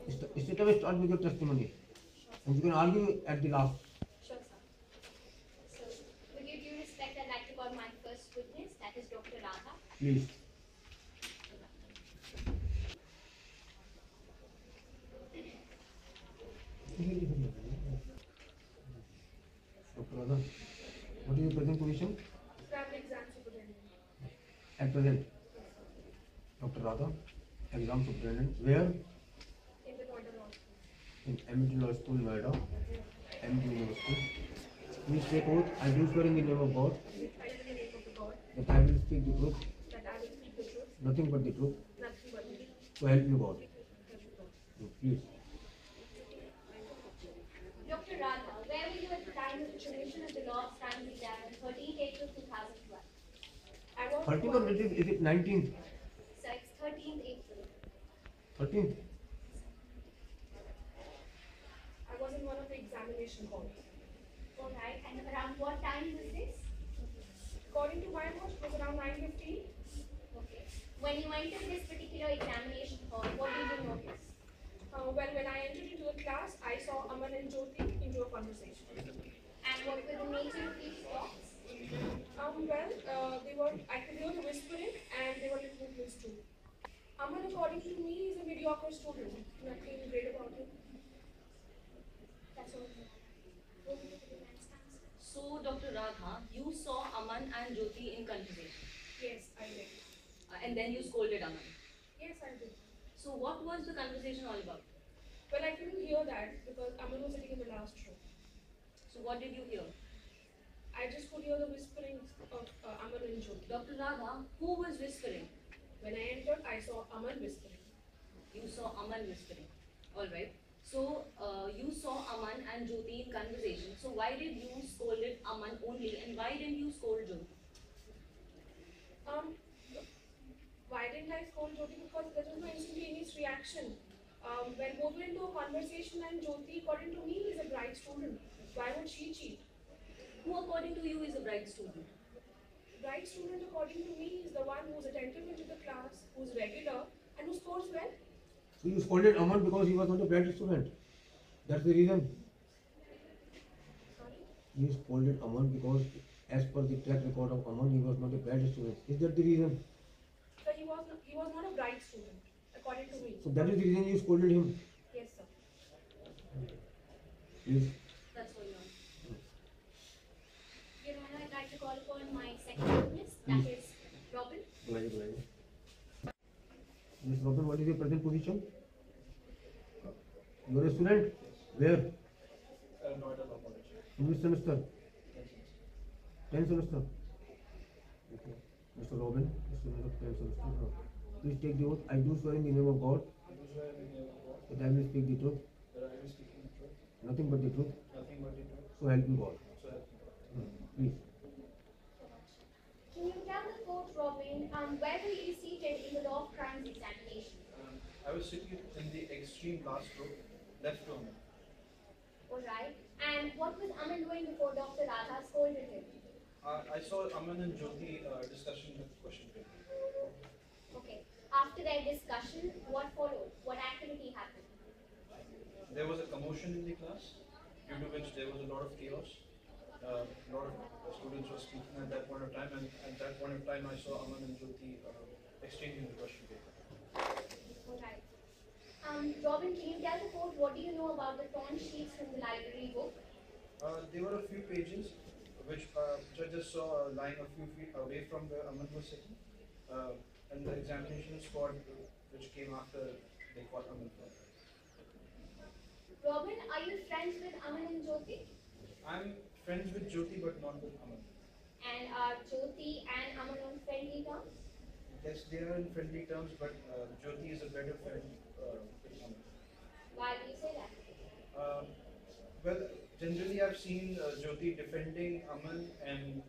Straight away start with your testimony, and you can argue at the last. Sure, sir. So, with your due respect, I'd like to call my first witness, that is Dr. Radha. Please. Dr. Radha, what is your present position? Primary exam superintendent. At present, Dr. Radha, exam superintendent, where? In the Noida Law School. In Amity Law School, Noida, Amity University. Please take oath. I do swear in the name of God I do in the name of the God that I will speak the truth, that I will speak the truth, nothing but the truth, nothing but the truth. so help you God. Help you God. Please. Dr. Radha, where were you at the time of the submission of the law of crimes exam on 13th April 2012? I was 13th or is it 19th? So, it's 13th April. 13th? I was in one of the examination halls. Alright, and around what time was this? According to my watch, it was around 9:15. Okay. When you entered this particular examination hall, what did you notice? Well, when I entered into the class, I saw Aman and Jyoti into a conversation. And what were the nature of these talks? They were, I could hear the whispering and they were little close too. Aman, according to me, is a mediocre student. Nothing great about him. That's all. So, Dr. Radha, you saw Aman and Jyoti in conversation, Yes, I did. and then you scolded Aman. Yes, I did. So, what was the conversation all about? Well, I couldn't hear that because Aman was sitting in the last row. So, what did you hear? I just could hear the whisperings of Aman and Jyoti. Dr. Radha, who was whispering? When I entered, I saw Aman whispering. You saw Aman whispering. Alright. So, you saw Aman and Jyoti in conversation. So, why did you scolded Aman only and why didn't you scold Jyoti? Why didn't I scold Jyoti? Because there was no instantaneous reaction. When both were into a conversation and Jyoti, according to me, is a bright student. Why would she cheat? Who, according to you, is a bright student? Bright student, according to me, is the one who's attentive into the class, who's regular, and who scores well. So you scolded Aman because he was not a bright student. That's the reason. Sorry? You scolded Aman because, as per the track record of Aman, he was not a bright student. Is that the reason? So he was not a bright student, according to me. So that is the reason you scolded him. Yes, sir. Please. That's all you know. Your Honor, I'd like to call upon my second witness, that is Robin. Miss Robin, what is your present position? You are a student? Where? Noida Law College. In which semester? 10th semester. Okay. Mr. Robin, student of 10th semester. Please take the oath. I do swear in the name of God I do swear in the name of God that I will speak the truth, that I will speak the truth, nothing but the truth, nothing but the truth, so help you God. so help me God. Please. Can you tell the court, Robin, where were you seated in the law of crimes examination? I was sitting in the extreme last row, left row. Alright. And what was Aman doing before Dr. Radha scolded him? I saw Aman and Jyoti discussing the question paper. Okay. After their discussion, what followed? What activity happened? There was a commotion in the class, due to which there was a lot of chaos. A lot of students were speaking at that point of time, and at that point of time, I saw Aman and Jyoti exchanging the question paper. Alright. Robin, can you tell the court what do you know about the torn sheets from the library book? There were a few pages which I just saw lying a few feet away from where Aman was sitting, and the examination squad which came after they caught Aman from. Robin, are you friends with Aman and Jyoti? I'm friends with Jyoti but not with Aman. And are Jyoti and Aman on friendly terms? Yes, they are in friendly terms, but Jyoti is a better friend with Aman. Why do you say that? Well, generally I've seen Jyoti defending Aman and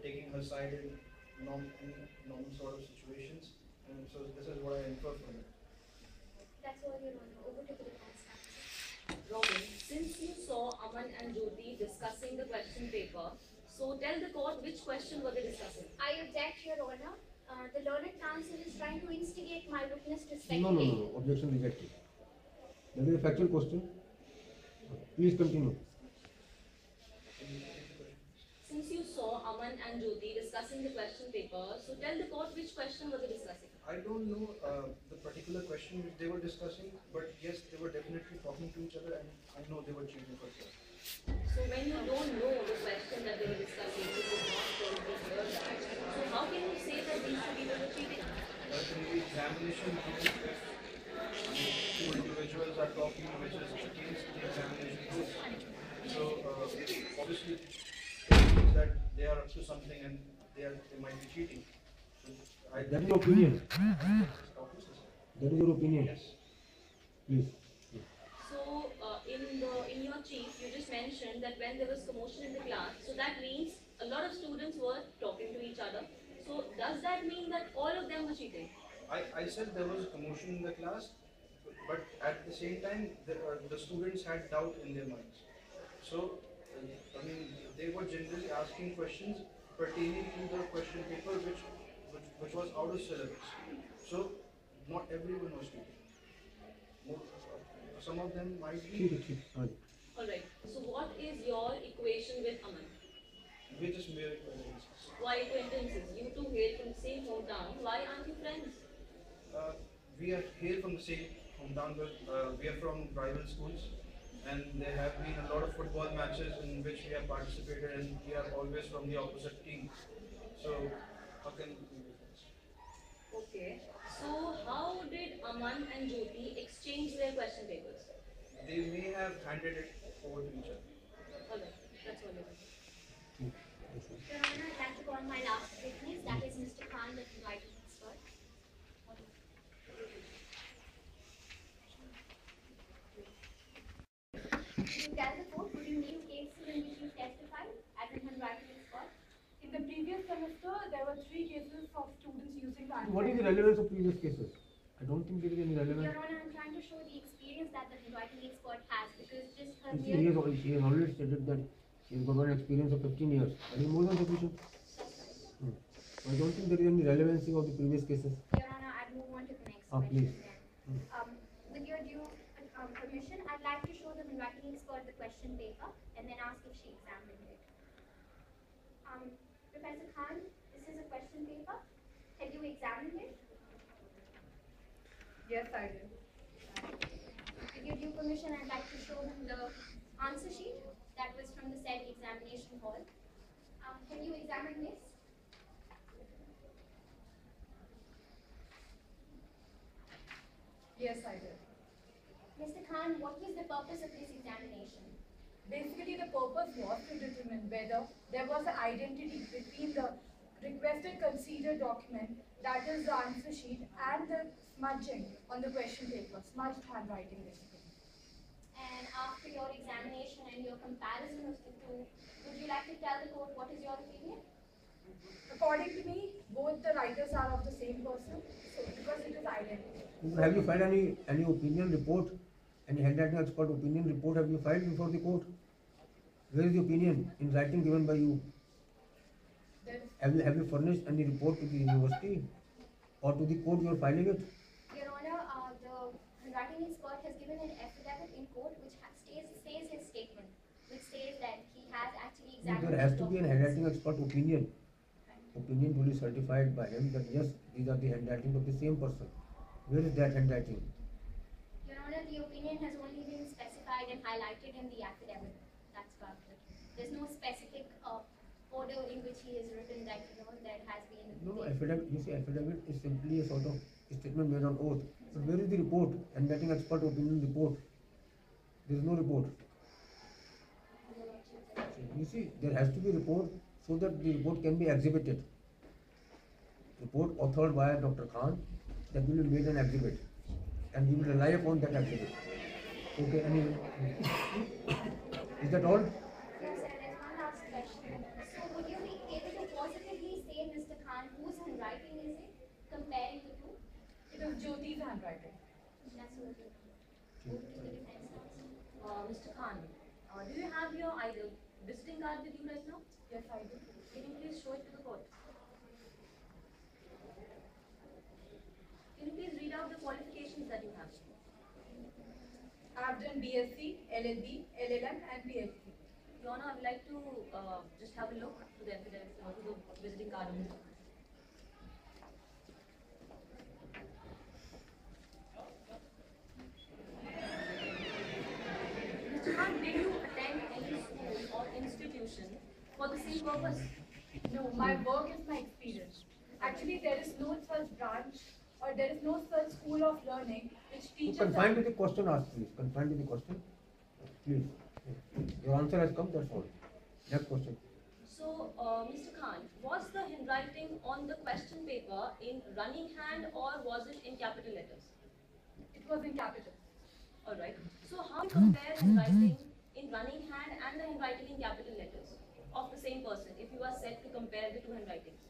taking her side in normal sort of situations, and so this is what I infer from it. That's all, Your Honor. Over to the defense counsel. Robin, since you saw Aman and Jyoti discussing the question paper, so tell the court which question were they discussing? I object, Your Honor. The learned counsel is trying to instigate my witness to No, speculate. Objection rejected. That is a factual question. Please continue. Since you saw Aman and Jyoti discussing the question paper, so tell the court which question were they discussing? I don't know the particular question which they were discussing, but yes, they were definitely talking to each other, and I know they were cheating for sure. So when you don't know the question that they were discussing, you could not probably hear that. So how can you say that these two people were cheating? But in the examination room, if two individuals are talking which is against the examination rules, so obviously it means that they are up to something and they might be cheating. So That is your opinion. Talking to them. That is your opinion. Yes. Please. So in your chief, you just mentioned that when there was commotion in the class, so that means a lot of students were talking to each other. So does that mean that all of them were cheating? I said there was a commotion in the class, but at the same time, the students had doubt in their minds. So, I mean, they were generally asking questions pertaining to the question paper which was out of syllabus. So, not everyone was cheating. Some of them might ठीक be. है ठीक हाँ जी. Alright, so what is your equation with Aman? We just mere acquaintances. Why acquaintances? You two hail from the same hometown, why aren't you friends? We are hail from the same hometown, but we are from rival schools, and there have been a lot of football matches in which we have participated, and we are always from the opposite team. So, how can we be friends? Okay, so how did Aman and Jyoti exchange their question papers? They may have handed it over to each other. Alright, that's all I want. Your Honor, I'd like to call my last witness, that is Mr. Khan, the invited expert. Could you tell the court, would you name cases in which you testified as an handwriting expert? In the previous semester, there were 3 cases of students using the What is the relevance of previous cases? I don't think there is any relevance. Your Honor, I'm trying to show the experience that the handwriting expert has, because just her You see, mere... he has already stated that he has got an experience of 15 years. That is more than sufficient. So I don't think there is any relevancy of the previous cases. Your Honor, I'd move on to the next Ah, question please. then. With your due permission, I'd like to show the handwriting expert the question paper and then ask if she examined it. Professor Khan, this is a question paper. Have you examined it? Yes, I did. With your due permission, I'd like to show him the answer sheet that was from the said examination hall. Have you examined this? Yes, I did. Mr. Khan, what was the purpose of this examination? Basically, the purpose was to determine whether there was an identity between the requested considered document, that is the answer sheet, and the smudging on the question paper, smudged handwriting basically. And after your examination and your comparison of the two, would you like to tell the court what is your opinion? According to me, both the writers are of the same person, so because it is identical. Have you filed any opinion report, any handwriting expert opinion report have you filed before the court? Where is the opinion in writing given by you? There is, Have you furnished any report to the university or to the court you are filing it? Your Honor, the handwriting expert has given an affidavit in court which says his statement, which says that he has actually examined. There has the to be an documents. handwriting expert opinion. Opinion duly certified by him that yes, these are the handwriting of the same person. Where is that handwriting? Your Honor, the opinion has only been specified and highlighted in the affidavit. That's about it. There's no specific order in which he has written that, that has been. No, affidavit, you see, affidavit is simply a sort of statement made on oath. But where is the report? Handwriting expert opinion report. There is no report. You see, there has to be report so that the report can be exhibited. Report authored by Dr. Khan that will be made an exhibit, and we will rely upon that exhibit. Okay, anyway. Is that all? Yes, sir, there's one last question. So would you be able to positively say, Mr. Khan, whose handwriting is it, comparing the two? it is Jyoti's handwriting. That's what it is. Move to the defense counsel. Mr. Khan, do you have your either visiting card with you right now? Yes, I do. Can you please show it to the court? Can you please read out the qualifications that you have? I've done BSc, LLB, LLM, and PhD. Your Honor, I would like to just have a look to the evidence, to the visiting card of Mr. Mr. Khan, did you attend any school or institution for the same purpose? No, my work is my experience. Actually, there is no such branch or there is no such school of learning which So teaches confine to us. the question asked, please. Confine to the question. Please. Your answer has come, that's all. Next question. So, Mr. Khan, was the handwriting on the question paper in running hand or was it in capital letters? It was in capital. Alright. So, how do you compare handwriting in running hand and the handwriting in capital letters of the same person if you are set to compare the two handwritings?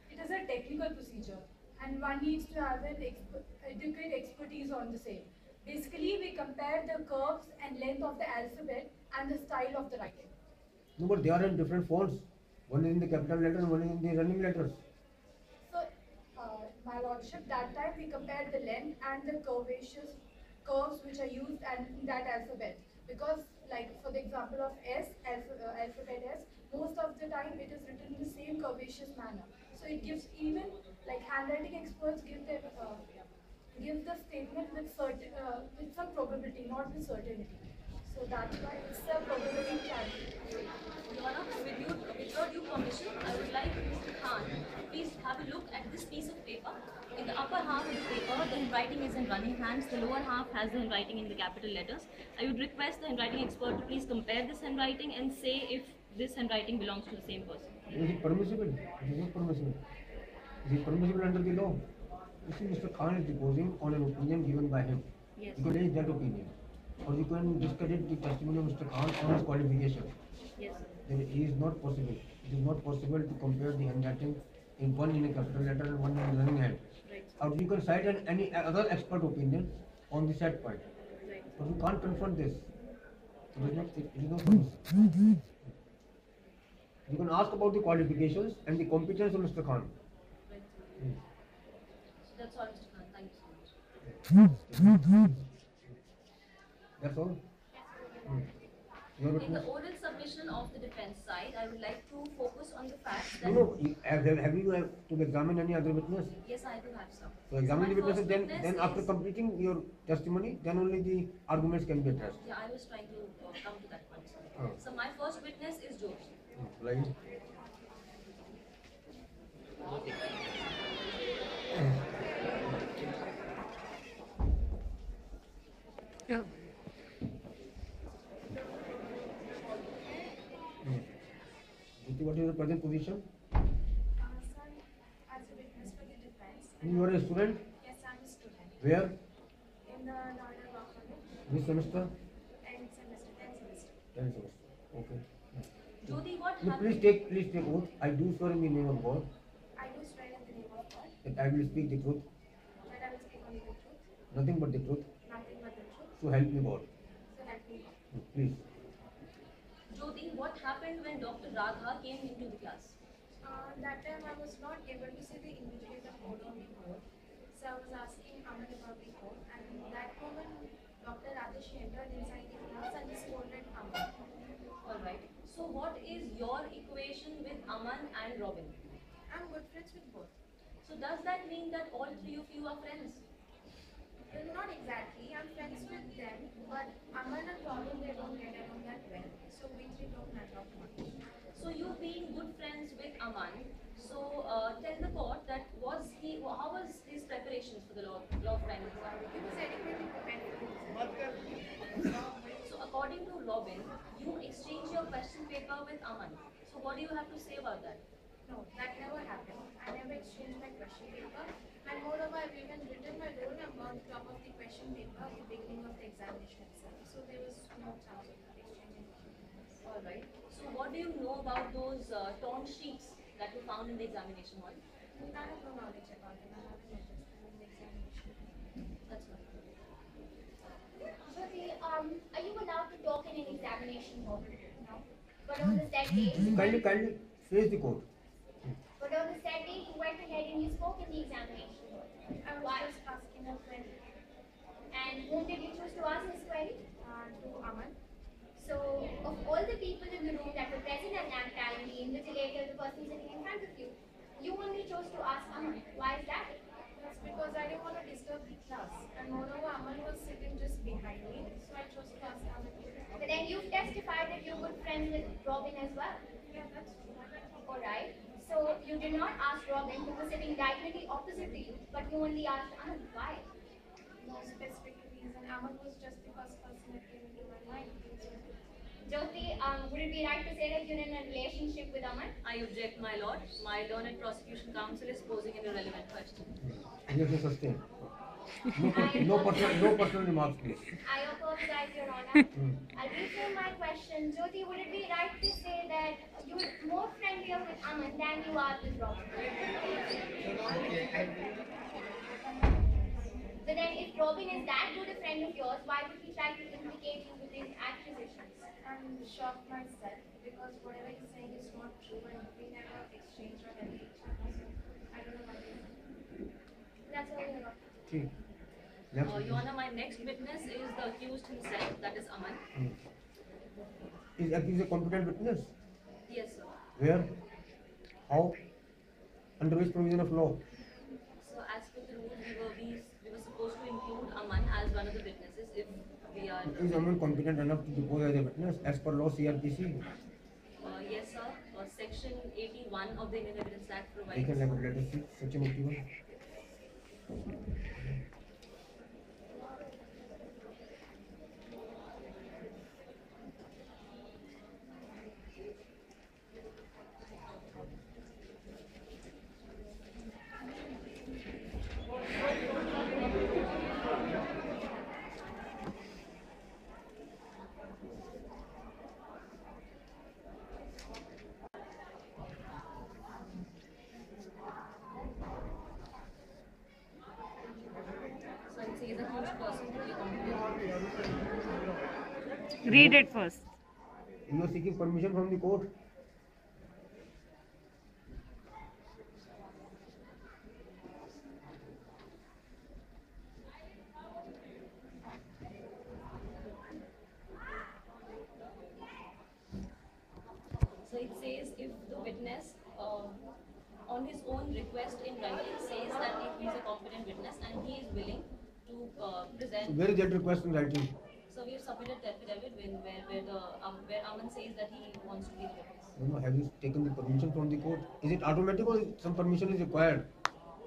It is a technical procedure and one needs to have an adequate expertise on the same. Basically, we compare the curves and length of the alphabet and the style of the writing. No, but they are in different fonts. One is in the capital letter and one is in the running letters. So, my lordship, that time we compared the length and the curvaceous curves which are used and in that alphabet. Because, like for the example of S, alphabet S, most of the time it is written in the same curvaceous manner. So it gives even like handwriting experts give their give the statement with with some probability, not with certainty. So that's why it's a probability challenge. Your Honor, with your due permission, I would like Mr. Khan to please have a look at this piece of paper. In the upper half of the paper, the handwriting is in running hands. The lower half has the handwriting in the capital letters. I would request the handwriting expert to please compare this handwriting and say if this handwriting belongs to the same person. Is it permissible? It is not permissible. Is it permissible under the law? You see, Mr. Khan is deposing on an opinion given by him. Yes. You can raise that opinion. Or you can discredit the testimony of Mr. Khan on his qualification. Yes, sir. Then it is not possible. It is not possible to compare the handwriting in one in a capital letter and one in a running hand. Right. Or you can cite any other expert opinion on the set point. Right. But you can't confront this. It is not permissible. You can ask about the qualifications and the competence of Mr. Khan. Right. Hmm. So that's all, Mr. Khan. Thank you so much. That's all. Hmm. Your In the witness? oral submission of the defense side, I would like to focus on the fact that No, have you to examine any other witness? yes, I do have some. So examine the My witnesses, first then witness after is- completing your testimony, then only the arguments can be addressed. Yeah, I was trying to come to that point. Oh. So my first witness is Jyoti. Right. Yeah. Jyoti, what is your present position? Sir, as a witness for the defense, You are a student. yes, I'm a student Where? in the Noida Law College, Which semester? 10th semester, 10th semester. 10th semester. Okay. Jyoti, what No, happened? please take oath. I do swear in the name of God I do swear in the name of God that I will speak the truth, that I will speak only the truth, nothing but the truth. nothing but the truth, So help me God. so help me God. Please. Jyoti, what happened when Dr. Radha came into the class? That time I was not able to see the invigilator code on the board, so I was asking Aman about the code, and that moment Dr. Rajesh entered inside the class and scolded Aman. Alright. So what is your equation with Aman and Robin? I'm good friends with both. So does that mean that all three of you are friends? Well, not exactly. I'm friends with them, but Aman and Robin, they don't get along that well, so we three don't match up much. So you being good friends with Aman, so tell the court that how was his preparations for the law final exam? He was adequately prepared for the exam. So according to Robin, you exchange your question paper with Aman. So what do you have to say about that? No, that never happened. I never exchanged my question paper, and moreover, I've even written my roll number on top of the question paper at the beginning of the examination itself. So there was no chance of exchanging questions. Alright. So what do you know about those torn sheets that were found in the examination hall? I have no knowledge about them. I haven't noticed them in the examination. That's right. Jyoti, are you allowed to talk in an examination hall? No. But on the set day, Kindly face the court. but on the set day, you went ahead and you spoke in the examination hall. I was Why? just asking a friend. And And whom did you choose to ask this query? To Aman. So, of all the people in the room that were present at that time, the invigilator, the person sitting in front of you, you only chose to ask Aman. Why is that? That's because I didn't want to disturb the class. And moreover, Aman was sitting just behind me, so I chose to ask Aman. But then you've testified that you're good friends with Robin as well. Yeah, that's true. Alright. So, you did not ask Robin, who was sitting directly opposite to you, but you only asked Aman. Why? No specific reason. Aman was just the first person that came into my mind. Jyoti, would it be right to say that you're in a relationship with Aman? I object, my lord. My learned prosecution counsel is posing an irrelevant question. You have to sustain. No personal remarks, please. I apologize, Your Honor. I'll reframe my question. Jyoti, would it be right to say that you were more friendlier with Aman than you are with Robin? But then if Robin is that good a friend of yours, why would he try to implicate you with his accusations? I'm shocked myself because whatever he's saying is not true and we never exchanged or helped each other. So I don't know what it is. That's all, Your Honor. Okay. Next. Your Honor, my next witness is the accused himself, that is Aman. Is accused a competent witness? Yes, sir. Where? How? Under which provision of law? So as per the rules, we were supposed to include Aman as one of the witnesses if we are. Is Aman competent enough to depose as a witness as per law CRPC? Yes, sir. Section 81 of the Indian Evidence Act provides. Take a level, let us see. Section 81. So it says accused person to be competent. Read it first. You are seeking permission from the court. So it says if the witness, on his own request in writing, says that if he is a competent witness and he is willing to So present. where is that request in writing? So we have submitted the affidavit where Aman says that he wants to be the witness. No, have you taken the permission from the court? Is it automatic or some permission is required?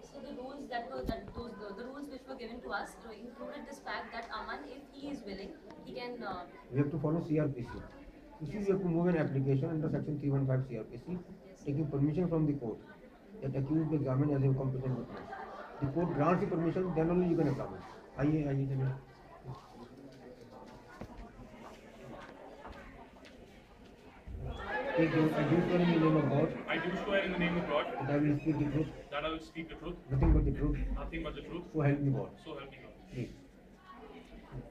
So the rules the rules which were given to us included this fact that Aman, if he is willing, he can. We have to follow CRPC. If you have to move an application under section 315 CRPC, taking permission from the court that accused be examined as a competent witness. The court grants the permission, then only you can examine. आइए चलिए. Take your I do swear in the name of God I do swear in the name of God that I will speak the truth, that I will speak the truth, nothing but the truth, nothing but the truth, so help me God. so help me God. Please.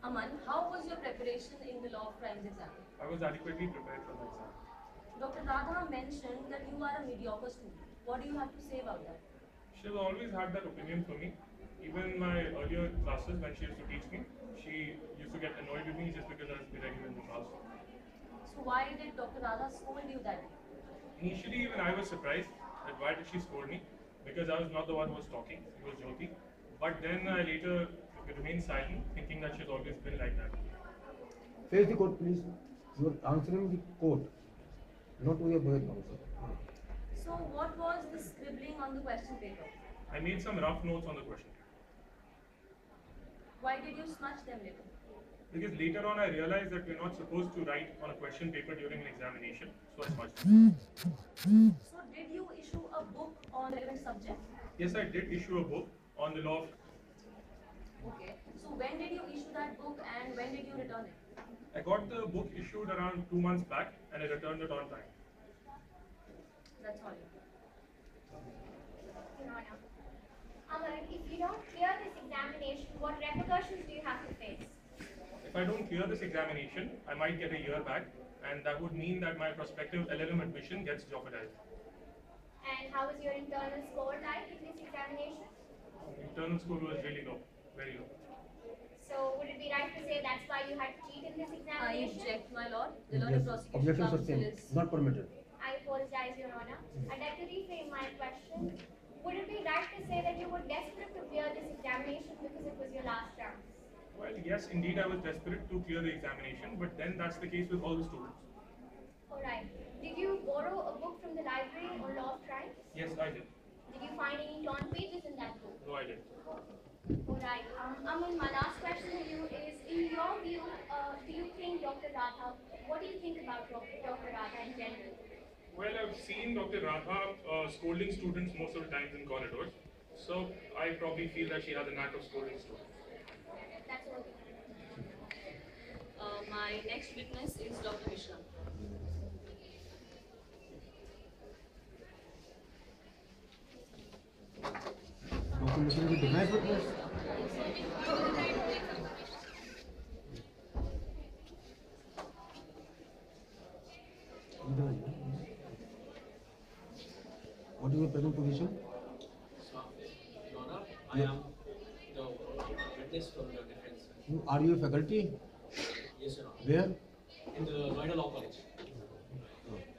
Aman, how was your preparation in the law of crimes exam? I was adequately prepared for the exam. Dr. Radha mentioned that you are a mediocre student. What do you have to say about that? She has always had that opinion for me. Even in my earlier classes, when she used to teach me, she used to get annoyed with me just because I was irregular in the class. So why did Dr. Radha scold you that day? Initially, even I was surprised that why did she scold me, because I was not the one who was talking, it was Jyoti. But then I later remained silent, thinking that she's always been like that. Face the court, please. You are answering the court, not to your boy counsel. So what was the scribbling on the question paper? I made some rough notes on the question. Why did you smudge them later? Because later on I realized that we're not supposed to write on a question paper during an examination, so I smudged it. So did you issue a book on relevant subject? Yes, I did issue a book on the law of. Okay. So when did you issue that book and when did you return it? I got the book issued around 2 months back and I returned it on time. That's all. Your Honor. Aman, if you don't clear this examination, what repercussions do you have to face? If I don't clear this examination, I might get a year back, and that would mean that my prospective LLM admission gets jeopardized. And how was your internal score like in this examination? Internal score was really low, very low. So So would it be right to say that's why you had to cheat in this I examination? object, my lord. The Lord of Yes, Prosecution objection Counsel sustained, is. not permitted. I apologize, Your Honor. I'd like to reframe my question. Would it be right to say that you were desperate to clear this examination because it was your last chance? Well, yes, indeed, I was desperate to clear the examination, but then that's the case with all the students. Alright. Did you borrow a book from the library on law of crime? Yes, I did. Did you find any torn pages in that book? No, I did. Alright. Aman, my last question to you is, in your view, do you think Dr. Radha, what do you think about Dr. Radha in general? Well, I've seen Dr. Radha scolding students most of the times in corridors, so I probably feel that she has a knack of scolding students. That's all. My next witness is Dr. Mishra. Dr. Mishra is a defense witness. What is your present position? Your Honor, I am the witness from the defense. Are you a faculty? Yes, Your Honor. Where? In the Noida Law College.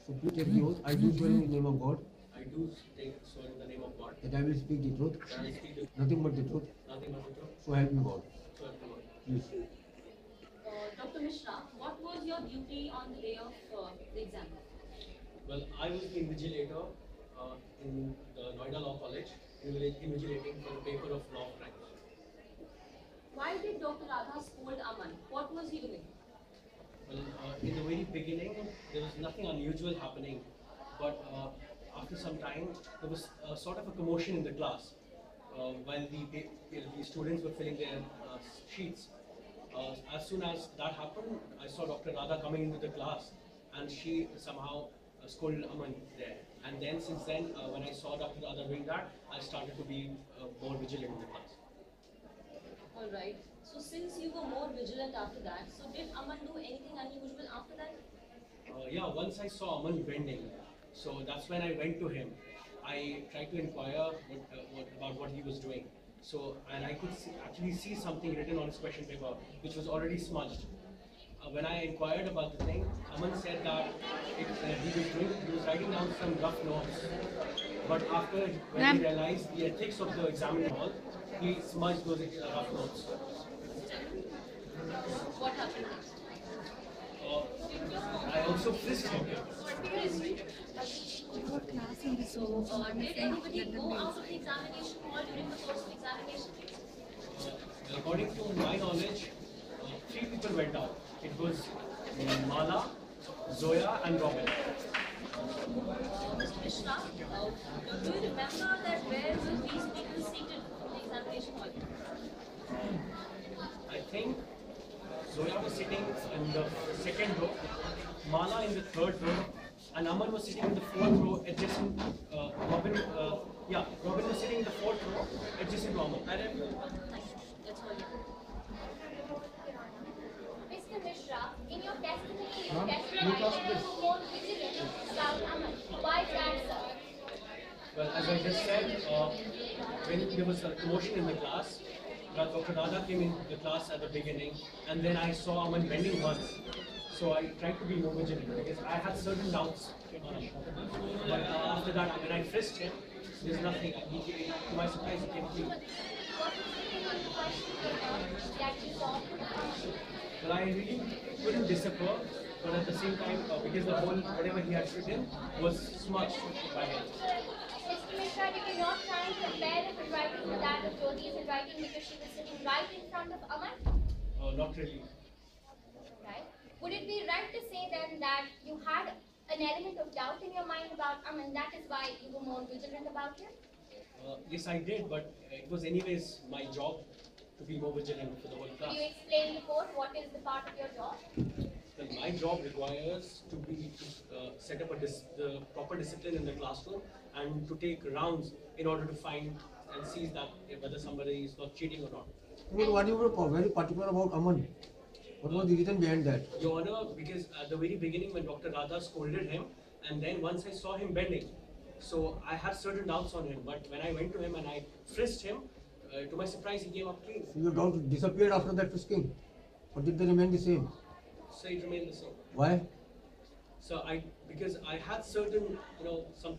So please take the oath. I do swear in the name of God I do take swear in the name of God that I will speak the truth, that I speak the nothing but the truth. nothing but the truth. So help me God. So help me God. Please. Dr. Mishra, what was your duty on the day of the exam? Well, I was the invigilator in the Noida Law College, invigilating for the paper of law of crimes. Why did Dr. Radha scold Aman? What was he doing? Well, in the very beginning, there was nothing unusual happening, but after some time, there was sort of a commotion in the class while the students were filling their sheets. As soon as that happened, I saw Dr. Radha coming into the class, and she somehow scolded Aman there. And then, since then, when I saw Dr. Radha doing that, I started to be more vigilant in the class. All right. So since you were more vigilant after that, so did Aman do anything unusual after that? Yeah, once I saw Aman bending, so that's when I went to him. I tried to inquire about what he was doing. So, and I could actually see something written on his question paper, which was already smudged. When I inquired about the thing, Aman said that he was writing down some rough notes. But after, when he realized the ethics of the examining hall, he smudged those rough notes. What happened next? I also frisked him. So did anybody go out of the examination hall during the course of examination? According to my knowledge, 3 people went out. It was Mala, Zoya, and Robin. Mr. Mishra, do you remember that where were these people seated in the examination hall? I think Zoya was sitting in the 2nd row, Mala in the 3rd row, and Aman was sitting in the 4th row adjacent. Robin was sitting in the 4th row adjacent to Aman. That's all. Mr. Mishra, in your testimony, you testified that you were more vigilant about Aman. Why is that, sir? Well, as I just said, when there was a commotion in the class, Dr. Radha came in the class at the beginning, and then I saw Aman bending once. So I tried to be more vigilant because I had certain doubts on him. But after that, when I frisked him, there's nothing. To my surprise, he came clean. What was written on the question paper that you saw? Well, I really couldn't decipher, but at the same time, because the whole, whatever he had written was smudged by him. Mr. Mishra, did you not try and compare the handwriting with that of Jyoti's handwriting because she was sitting right in front of Aman? Not really. Right. Would it be right to say then that you had an element of doubt in your mind about Aman, that is why you were more vigilant about him? Yes, I did, but it was anyways my job to be more vigilant for the whole class. Could you explain the court what is the part of your job? Well, my job requires to set up the proper discipline in the classroom and to take rounds in order to find and see that whether somebody is not cheating or not. Well, what you were very particular about Aman? What was the reason behind that? Your Honor, because at the very beginning when Dr. Radha scolded him, and then once I saw him bending, so I had certain doubts on him. But when I went to him and I frisked him, To my surprise, he came up clean. So your doubt disappeared after that frisking? Or did they remain the same? So it remained the same. Why? So because I had certain,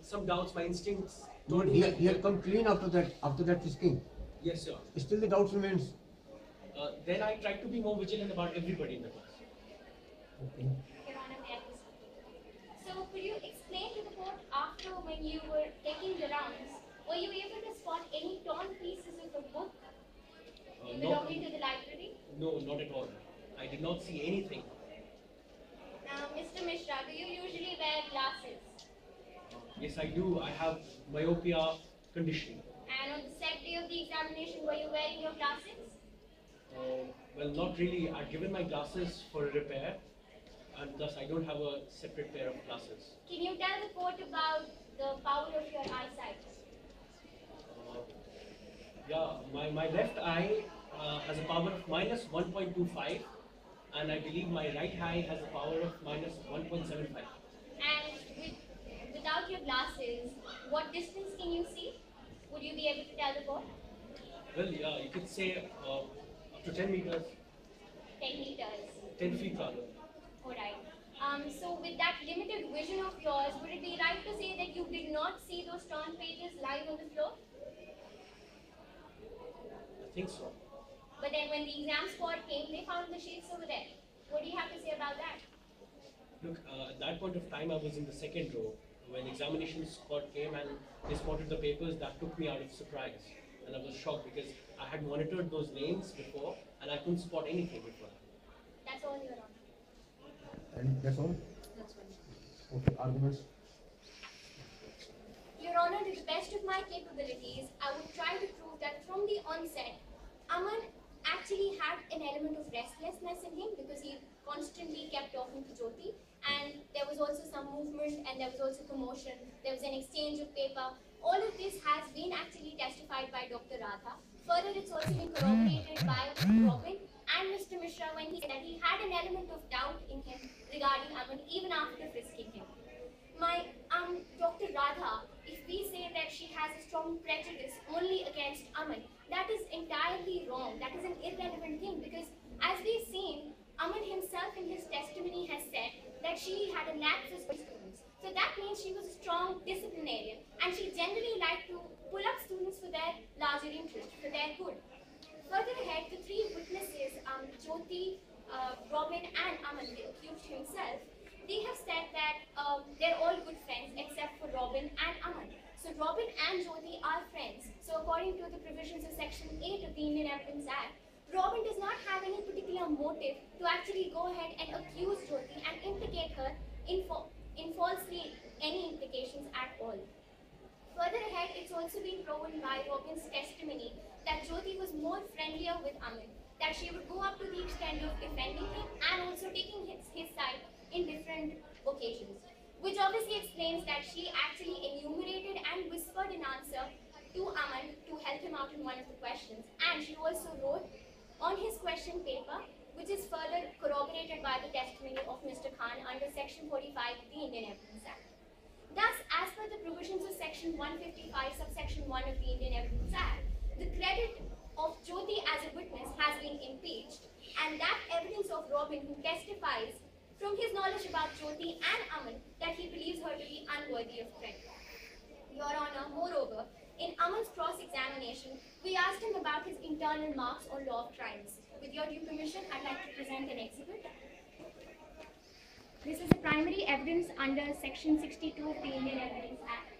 some doubts, my instincts No, told he, me. he had come clean after that frisking. Yes, sir. Still the doubt remains. Then I tried to be more vigilant about everybody in the class. Okay. Your Honor, may I please continue? So could you explain to the court after when you were taking the rounds, were you able to spot any torn pieces of a book belonging to the library? No, not at all. I did not see anything. Now, Mr. Mishra, do you usually wear glasses? Yes, I do. I have myopia condition. And on the set day of the examination, were you wearing your glasses? Well, not really. I've given my glasses for repair, and thus I don't have a separate pair of glasses. Can you tell the court about the power of your eyesight? Yeah, my left eye has a power of minus 1.25, and I believe my right eye has a power of minus 1.75. And without your glasses, what distance can you see? Would you be able to tell the court? Well, yeah, you could say up to 10 meters, 10 meters. 10 feet rather. Alright. So with that limited vision of yours, would it be right to say that you did not see those torn pages lying on the floor? I think so. But then when the exam squad came, they found the sheets over there. What do you have to say about that? Look, at that point of time, I was in the second row. When examination squad came and they spotted the papers, that took me out of surprise. And I was shocked because I had monitored those names before and I couldn't spot anything before that. That's all, Your Honor. And that's all? That's all. Okay, arguments? Your Honor, to the best of my capabilities, I would try to prove that from the onset, Aman actually had an element of restlessness in him because he constantly kept talking to Jyoti, and there was also some movement and there was also commotion, there was an exchange of paper. All of this has been actually testified by Dr. Radha. Further, it's also been corroborated by Robin and Mr. Mishra when he said that he had an element of doubt in him regarding Aman even after frisking him. My Dr. Radha, if we say that she has a strong prejudice only against Aman, that is entirely wrong. That is an irrelevant thing because as we've seen, Aman himself in his testimony has said that she had a knack for students. So that means she was a strong disciplinarian and she generally liked to pull up students for their larger interest, for their good. Further ahead, the three witnesses, Jyoti, Robin and Aman, the accused himself, they have said that they're all good friends except for Robin and Aman. So Robin and Jyoti are friends. So according to the provisions of Section 8 of the Indian Evidence Act, Robin does not have any particular motive to actually go ahead and accuse Jyoti and implicate her in falsely any implications at all. Further ahead, it's also been proven by Robin's testimony that Jyoti was more friendlier with Aman, that she would go up to the extent of defending him and also taking his side in different occasions, which obviously explains that she actually enumerated and whispered an answer to Aman to help him out in one of the questions, and she also wrote on his question paper, which is further corroborated by the testimony of Mr. Khan under Section 45 of the Indian Evidence Act. Thus, as per the provisions of Section 155, subsection 1 of the Indian Evidence Act, the credit of Jyoti as a witness has been impeached, and that evidence of Robin, who testifies from his knowledge about Jyoti and Aman that he believes her to be unworthy of credit. Your Honor, moreover, in Aman's cross-examination, we asked him about his internal marks on law of trials. With your due permission, I'd like to present an exhibit. This is a primary evidence under Section 62 of the Indian Evidence Act.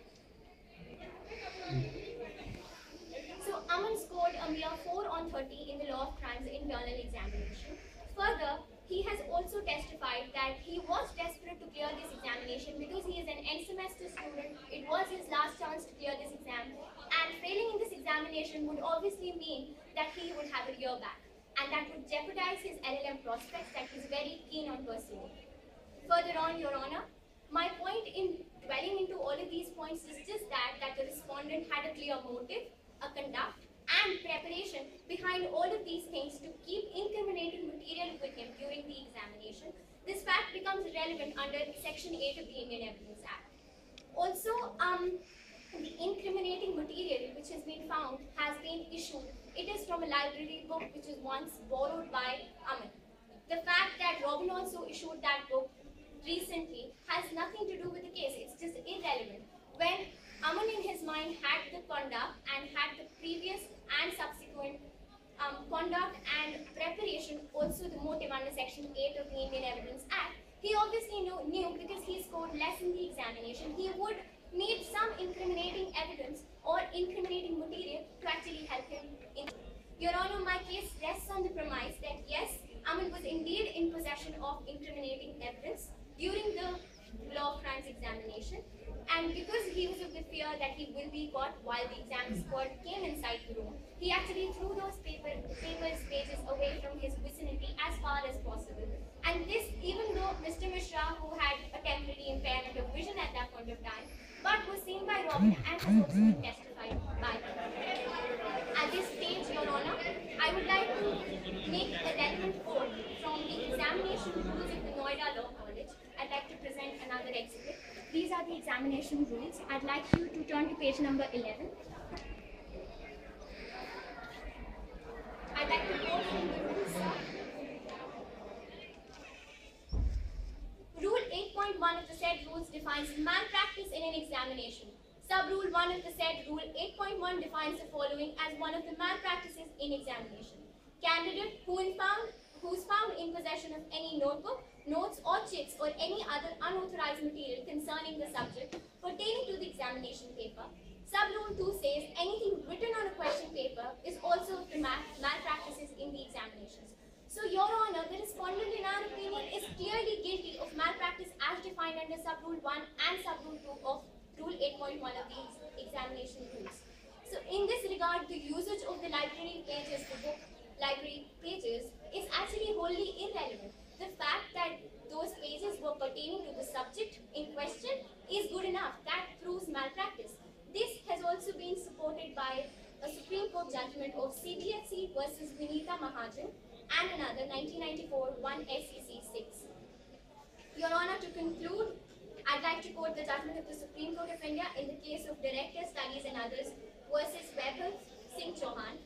So Aman scored a mere 4 on 30 in the law of crimes internal examination. Further, he has also testified that he was desperate to clear this examination because he is an end semester student. It was his last chance to clear this exam, and failing in this examination would obviously mean that he would have a year back, and that would jeopardize his LLM prospects that he's very keen on pursuing. Further on, Your Honor, my point in dwelling into all of these points is just that the respondent had a clear motive, a conduct, and preparation behind all of these things to keep incriminating material with him during the examination. This fact becomes relevant under Section 8 of the Indian Evidence Act. Also, the incriminating material which has been found has been issued is from a library book which was once borrowed by Aman. The fact that Robin also issued that book recently has nothing to do with the case. It's just irrelevant. When Aman in his mind had the conduct and had the previous and subsequent conduct and preparation, also the motive under Section 8 of the Indian Evidence Act, he obviously knew because he scored less in the examination, he would need some incriminating evidence or incriminating material to actually help him in. Your Honor, my case rests on the premise that yes, Aman was indeed in possession of incriminating evidence during the law of crimes examination, and because he was of the fear that he will be caught while the exam squad came inside the room, he actually threw those pages away from his vicinity as far as possible. And this, even though Mr. Mishra, who had a temporary impairment of vision at that point of time, but was seen by Robin and has also been testified by him. At this stage, Your Honor, I would like to make a relevant quote from the examination rules of the Noida Law College. I'd like to present another exhibit. These are the examination rules. I'd like you to turn to page number 11. I'd like to quote from the rules, sir. Rule 8.1 of the said rules defines malpractice in an examination. Sub-rule 1 of the said rule 8.1 defines the following as one of the malpractices in examination. Candidate who's found in possession of any notebook, notes or chits or any other unauthorized material concerning the subject pertaining to the examination paper. Sub-rule 2 says anything written on a question paper is also the malpractices in the examinations. So, Your Honor, the respondent in our opinion is clearly guilty of malpractice as defined under Sub-rule 1 and Sub-rule 2 of Rule 8.1 of the examination rules. So, in this regard, the usage of the library pages, the book library pages, is actually wholly irrelevant. The fact that those pages were pertaining to the subject in question is good enough. That proves malpractice. This has also been supported by a Supreme Court judgment of CBSE versus Vinita Mahajan and another 1994 1 SEC 6. Your Honor, to conclude, I'd like to quote the judgment of the Supreme Court of India in the case of Director Studies and Others versus Vaibhav Singh Chauhan.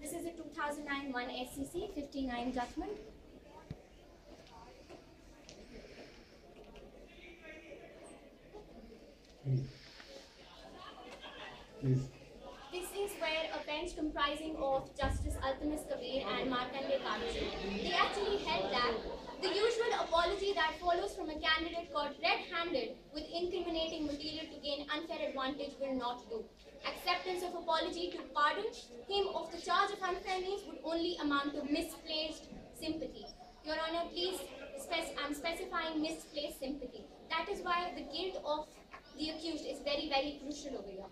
This is a 2009 1 SEC 59 judgment. Please. This is where a bench comprising of Justice Altamis Kabir and Markandeya Karchi, they actually held that the usual apology that follows from a candidate caught red-handed with incriminating material to gain unfair advantage will not do. Acceptance of apology to pardon him of the charge of unfair means would only amount to misplaced sympathy. Your Honor, please, I'm specifying misplaced sympathy. That is why the guilt of the accused is very, very crucial over here.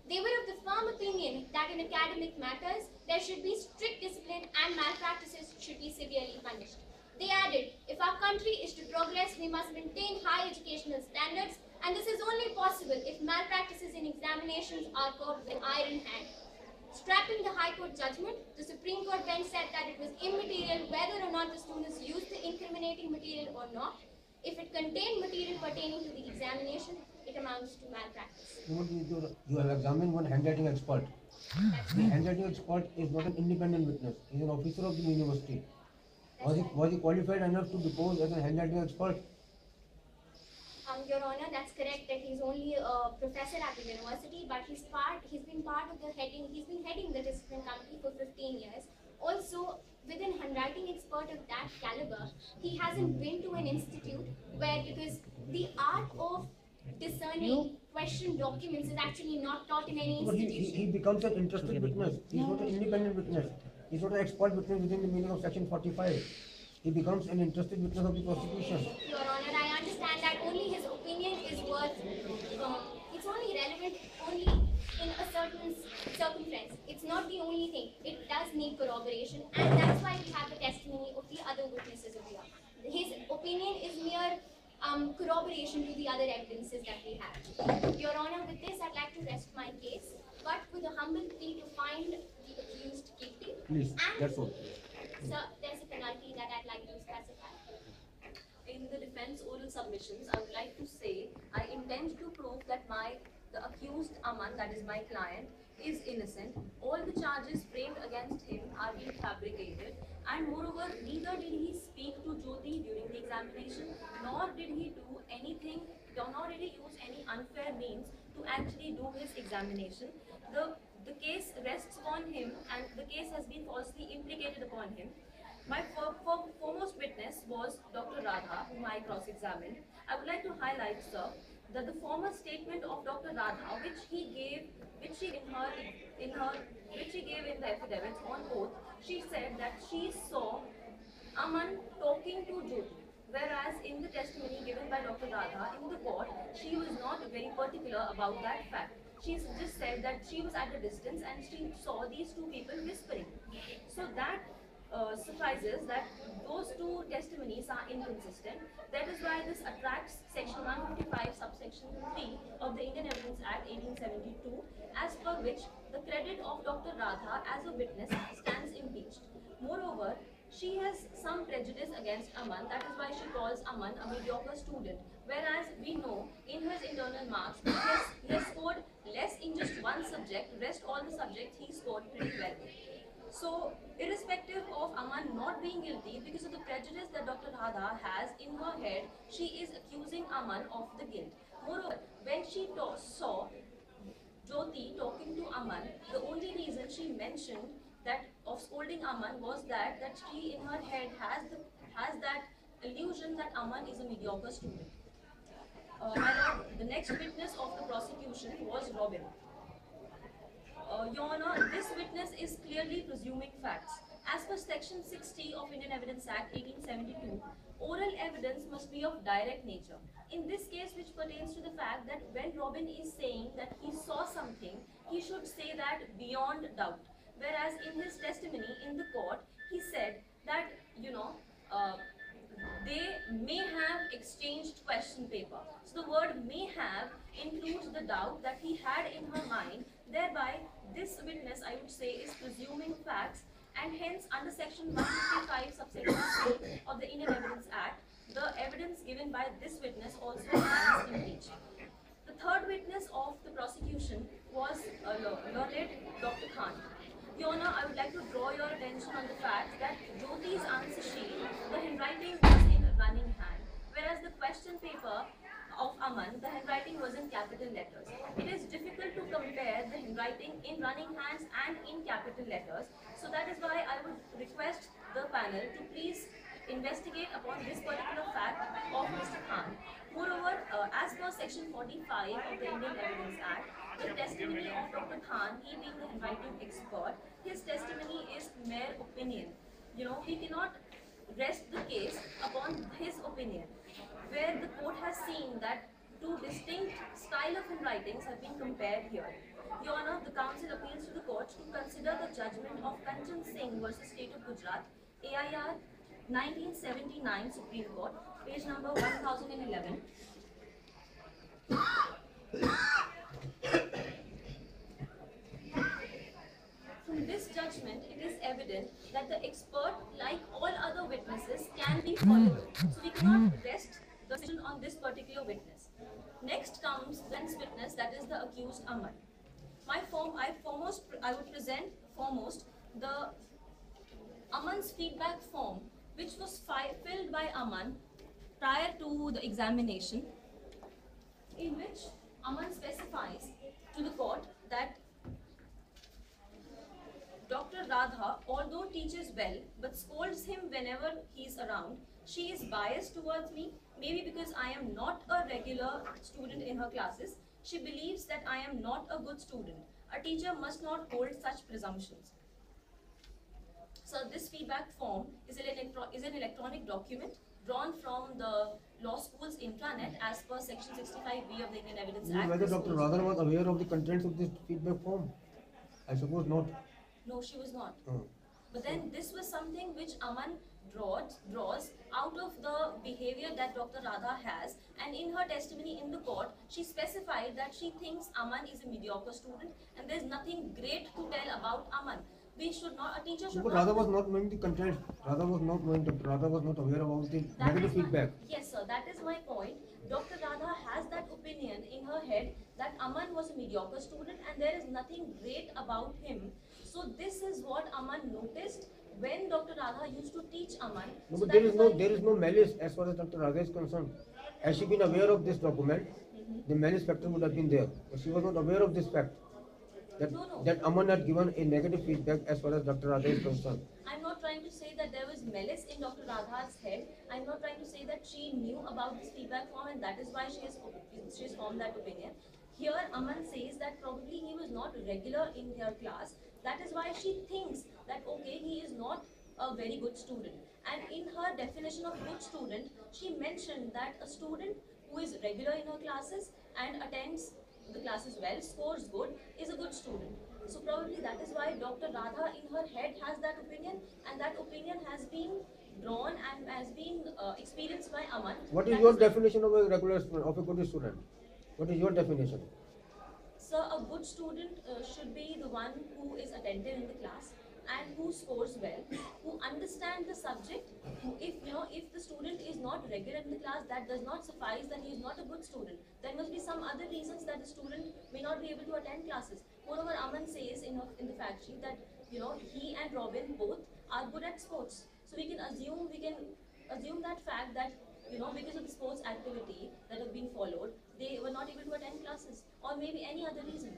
They were of the firm opinion that in academic matters, there should be strict discipline and malpractices should be severely punished. They added, if our country is to progress, we must maintain high educational standards, and this is only possible if malpractices in examinations are caught with an iron hand. Scrapping the High Court judgment, the Supreme Court bench said that it was immaterial whether or not the students used the incriminating material or not. If it contained material pertaining to the examination, it amounts to malpractice. You have examined one handwriting expert. The handwriting expert is not an independent witness. He is an officer of the university. Was he qualified enough to depose as a handwriting expert? Your Honor, that's correct that he's only a professor at the university, but he's been heading the discipline committee for 15 years. Also, with an handwriting expert of that caliber, he hasn't been to an institute where, because the art of discerning question documents is actually not taught in any But institution. he becomes an interested witness. He is not an independent witness. He is not an expert witness within the meaning of Section 45. He becomes an interested witness of the prosecution. Your Honor, I understand that only his opinion is worth, it's only relevant only in a certain circumference. It's not the only thing. It does need corroboration, and that's why we have the testimony of the other witnesses over here. His opinion is mere corroboration to the other evidences that we have. Your Honor, with this, I'd like to rest my case, but with a humble plea to find the accused guilty. Please, that's all. Sir, there's a penalty that I'd like to specify. In the defense oral submissions, I would like to say I intend to prove that the accused Aman, that is my client, is innocent. All the charges framed against him are being fabricated, and moreover, neither did he speak to Jyoti during the examination, nor did he do anything, nor did he use any unfair means to actually do his examination. The case rests upon him, and the case has been falsely implicated upon him. My foremost witness was Dr. Radha, whom I cross-examined. I would like to highlight, sir, that the former statement of Dr. Radha, which she gave in the affidavit on oath, she said that she saw Aman talking to Jyoti. Whereas in the testimony given by Dr. Radha in the court, she was not very particular about that fact. She just said that she was at a distance and she saw these two people whispering. So that suffices that those two testimonies are inconsistent. That is why this attracts section 155 subsection 3 of the Indian Evidence Act 1872, as per which the credit of Dr. Radha as a witness stands impeached. Moreover, she has some prejudice against Aman, that is why she calls Aman a mediocre student, whereas we know in his internal marks he has scored less in just one subject, rest all the subjects he scored pretty well. So, irrespective of Aman not being guilty, because of the prejudice that Dr. Radha has in her head, she is accusing Aman of the guilt. Moreover, when she saw Jyoti talking to Aman, the only reason she mentioned that of scolding Aman was that she in her head has that illusion that Aman is a mediocre student. My lord, the next witness of the prosecution was Robin. Your Honor, this witness is clearly presuming facts. As per Section 60 of Indian Evidence Act 1872, oral evidence must be of direct nature. In this case, which pertains to the fact that when Robin is saying that he saw something, he should say that beyond doubt. Whereas in his testimony in the court, he said that, they may have exchanged question paper. So the word may have includes the doubt that he had in her mind. Thereby, this witness, I would say, is presuming facts, and hence under section 155 subsection 3 of the Indian Evidence Act, the evidence given by this witness also stands impeached. The third witness of the prosecution was learned Dr. Khan. Your Honor, I would like to draw your attention on the fact that Jyoti's answer sheet, the handwriting was in running hand, whereas the question paper of Aman, the handwriting was in capital letters. It is difficult to compare the handwriting in running hands and in capital letters. So that is why I would request the panel to please investigate upon this particular fact of Mr. Khan. Moreover, as per section 45 of the Indian Evidence Act, the testimony of Dr. Khan, he being the handwriting expert, his testimony is mere opinion. We cannot rest the case upon his opinion, where the court has seen that two distinct style of handwritings have been compared here. Your Honor, the council appeals to the court to consider the judgment of Kanchan Singh versus State of Gujarat, AIR 1979 Supreme Court, page number 1011. From this judgment, it is evident that the expert, like all other witnesses, can be followed. So we cannot rest the decision on this particular witness. Next comes the next witness, that is the accused Aman. I would present foremost the Aman's feedback form, which was filled by Aman prior to the examination, in which Aman specifies to the court that Dr. Radha, although teaches well, but scolds him whenever he is around. She is biased towards me, maybe because I am not a regular student in her classes. She believes that I am not a good student. A teacher must not hold such presumptions. So this feedback form is an electronic document drawn from the law school's intranet as per section 65B of the Indian Evidence Act. Whether Dr. Radha was aware of the contents of this feedback form? I suppose not. No, she was not. Oh. But then this was something which Aman draws out of the behavior that Dr. Radha has, and in her testimony in the court, she specified that she thinks Aman is a mediocre student and there is nothing great to tell about Aman. A teacher should But not... Radha was not knowing the content. Radha was not aware about the negative feedback. Yes, sir, that is my point. Dr. Radha has that opinion in her head that Aman was a mediocre student and there is nothing great about him. So this is what Aman noticed when Dr. Radha used to teach Aman. No, So but that why there is no malice as far as Dr. Radha is concerned. Has she been aware of this document, the malice factor would have been there. But she was not aware of this fact. No. That Aman had given a negative feedback as far as Dr. Radha is concerned. I'm not trying to say that there was malice in Dr. Radha's head. I'm not trying to say that she knew about this feedback form and that is why she has formed that opinion. Here, Aman says that probably he was not regular in her class. That is why she thinks that okay, he is not a very good student. And in her definition of good student, she mentioned that a student who is regular in her classes and attends the classes well, scores good, is a good student. So probably that is why Dr. Radha in her head has that opinion, and that opinion has been drawn and has been experienced by Aman. What is That your definition of a regular student, of a good student? What is your definition? So a good student should be the one who is attentive in the class and who scores well, who understands the subject. If the student is not regular in the class, that does not suffice that he is not a good student. There must be some other reasons that the student may not be able to attend classes. Moreover, Aman says in the fact sheet that he and Robin both are good at sports. So we can assume that fact that because of the sports activity that have been followed, they were not able to attend classes, or maybe any other reason.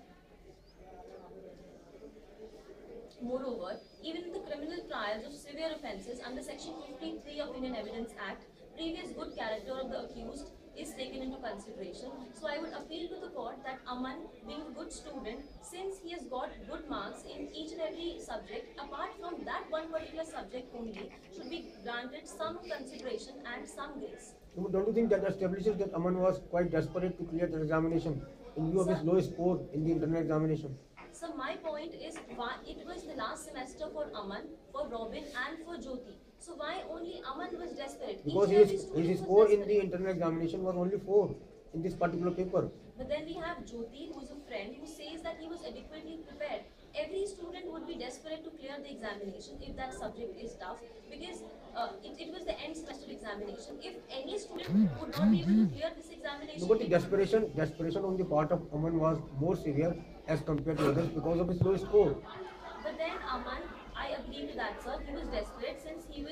Moreover, even in the criminal trials of severe offences under Section 53 of Indian Evidence Act, previous good character of the accused is taken into consideration. So I would appeal to the court that Aman, being a good student, since he has got good marks in each and every subject, apart from that one particular subject only, should be granted some consideration and some grace. Don't you think that establishes that Aman was quite desperate to clear the examination in view of his low score in the internal examination? So my point is, why it was the last semester for Aman, for Robin and for Jyoti. So why only Aman was desperate? Because his score in the internal examination was only 4 in this particular paper. But then we have Jyoti, who is a friend, who says that he was adequately prepared. Every student would be desperate to clear the examination if that subject is tough, because it was the end semester examination. If any student would not be able to clear this examination, No, but the desperation on the part of Aman was more severe as compared to others because of his low score. But then Aman, I agree with that, sir. He was desperate since he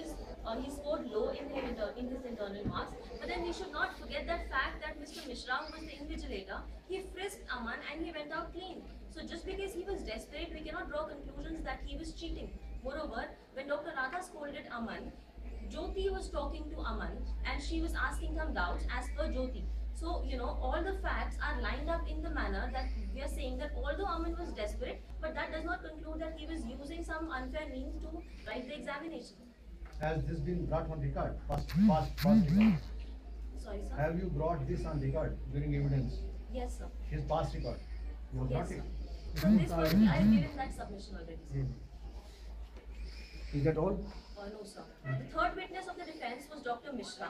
scored low in his internal marks. But then we should not forget that fact that Mr. Mishra, who was the invigilator, he frisked Aman and he went out clean. So just because he was desperate, we cannot draw conclusions that he was cheating. Moreover, when Dr. Radha scolded Aman, Jyoti was talking to Aman and she was asking some doubts as per Jyoti. So, all the facts are lined up in the manner that we are saying that although Aman was desperate, but that does not conclude that he was using some unfair means to write the examination. Has this been brought on record? Past record? Sorry, sir? Have you brought this on record during evidence? Yes, sir. His past record? You have Yes, brought it? sir. So this was, I have given that submission already, sir. Is that all? No, sir. The third witness of the defense was Dr. Mishra.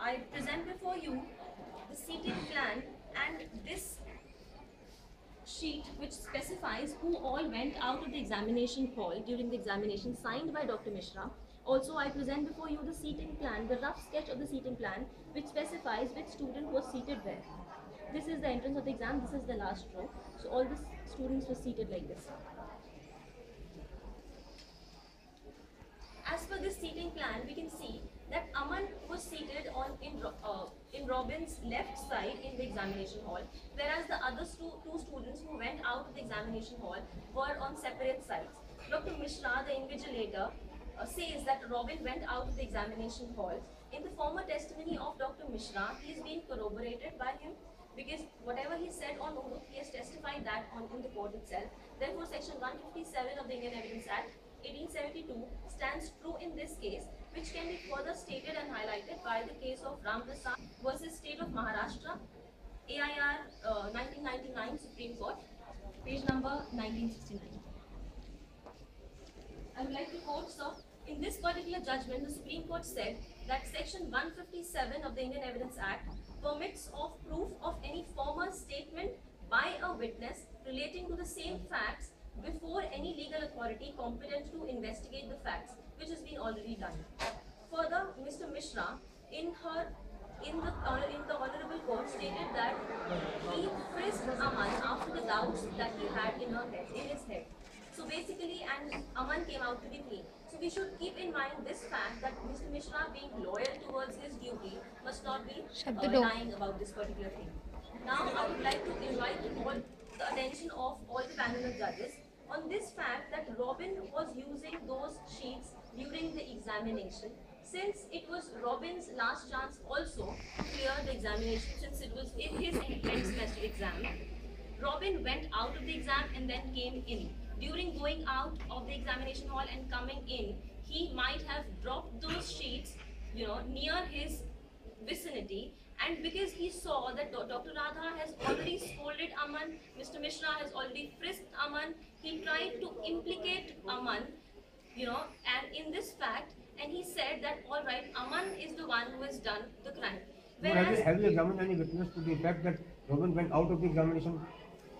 I present before you the seating plan and this sheet which specifies who all went out of the examination hall during the examination, signed by Dr. Mishra. Also, I present before you the seating plan, the rough sketch of the seating plan, which specifies which student was seated where. This is the entrance of the exam, this is the last row. So all the students were seated like this. As per this seating plan, we can see that Aman was seated in Robin's left side in the examination hall, whereas the other two students who went out of the examination hall were on separate sides. Dr. Mishra, the invigilator, says that Robin went out of the examination hall. In the former testimony of Dr. Mishra, he is being corroborated by him because whatever he said on oath, he has testified that in the court itself. Therefore, Section 157 of the Indian Evidence Act 1872 stands true in this case, which can be further stated and highlighted by the case of Ram Prasad versus State of Maharashtra, AIR 1999 Supreme Court, page number 1969. I would like to quote, sir, in this particular judgment, the Supreme Court said that Section 157 of the Indian Evidence Act permits of proof of any former statement by a witness relating to the same facts before any legal authority competent to investigate the facts, which has been already done. Further, Mr. Mishra, in her in the honorable court stated that he frisked Aman after the doubts that he had in his head. So basically, and Aman came out to be clean. So we should keep in mind this fact that Mr. Mishra, being loyal towards his duty, must not be lying about this particular thing. Now I would like to invite all the attention of all the panel of judges on this fact that Robin was using those sheets during the examination, since it was Robin's last chance also to clear the examination, since it was in his end semester exam. Robin went out of the exam and then came in. During going out of the examination hall and coming in, he might have dropped those sheets, near his vicinity, and because he saw that Dr. Radha has already scolded Aman, Mr. Mishra has already frisked Aman, he tried to implicate Aman, and in this fact, and he said that all right, Aman is the one who has done the crime. Whereas, have you examined any witness to the fact that Robin went out of the examination?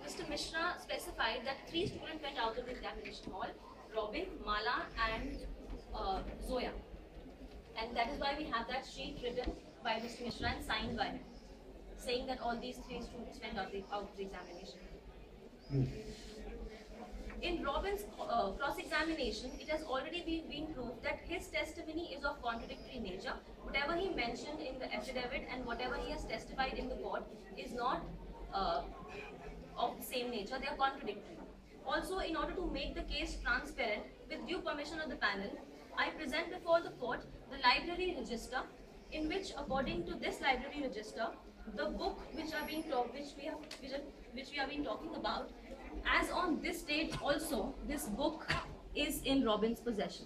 Mr. Mishra specified that 3 students went out of the examination hall: Robin, Mala, and Zoya. And that is why we have that sheet written by Mr. Mishra and signed by him, saying that all these 3 students went out of the examination. In Robin's cross-examination, it has already been proved that his testimony is of contradictory nature. Whatever he mentioned in the affidavit and whatever he has testified in the court is not of the same nature, they are contradictory. Also, in order to make the case transparent, with due permission of the panel, I present before the court the library register, in which, according to this library register, the book which we have been talking about, as on this date also, this book is in Robin's possession.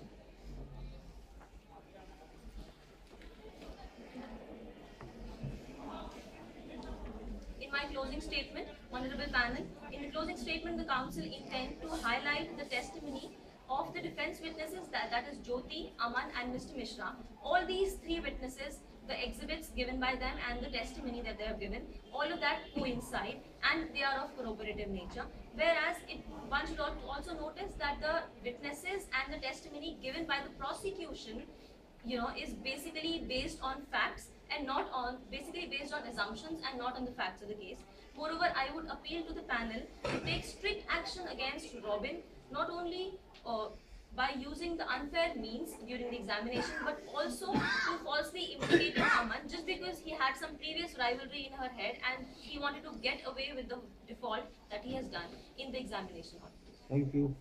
In my closing statement, honorable panel, in the closing statement, the council intend to highlight the testimony of the defense witnesses, that is Jyoti, Aman and Mr. Mishra. All these 3 witnesses, the exhibits given by them and the testimony that they have given, all of that coincide and they are of corroborative nature. Whereas one should also notice that the witnesses and the testimony given by the prosecution, is basically based on facts and not on, basically based on assumptions and not on the facts of the case. Moreover, I would appeal to the panel to take strict action against Robin, not only by using the unfair means during the examination, but also to falsely implicating Aman just because he had some previous rivalry in her head and he wanted to get away with the default that he has done in the examination hall. Thank you.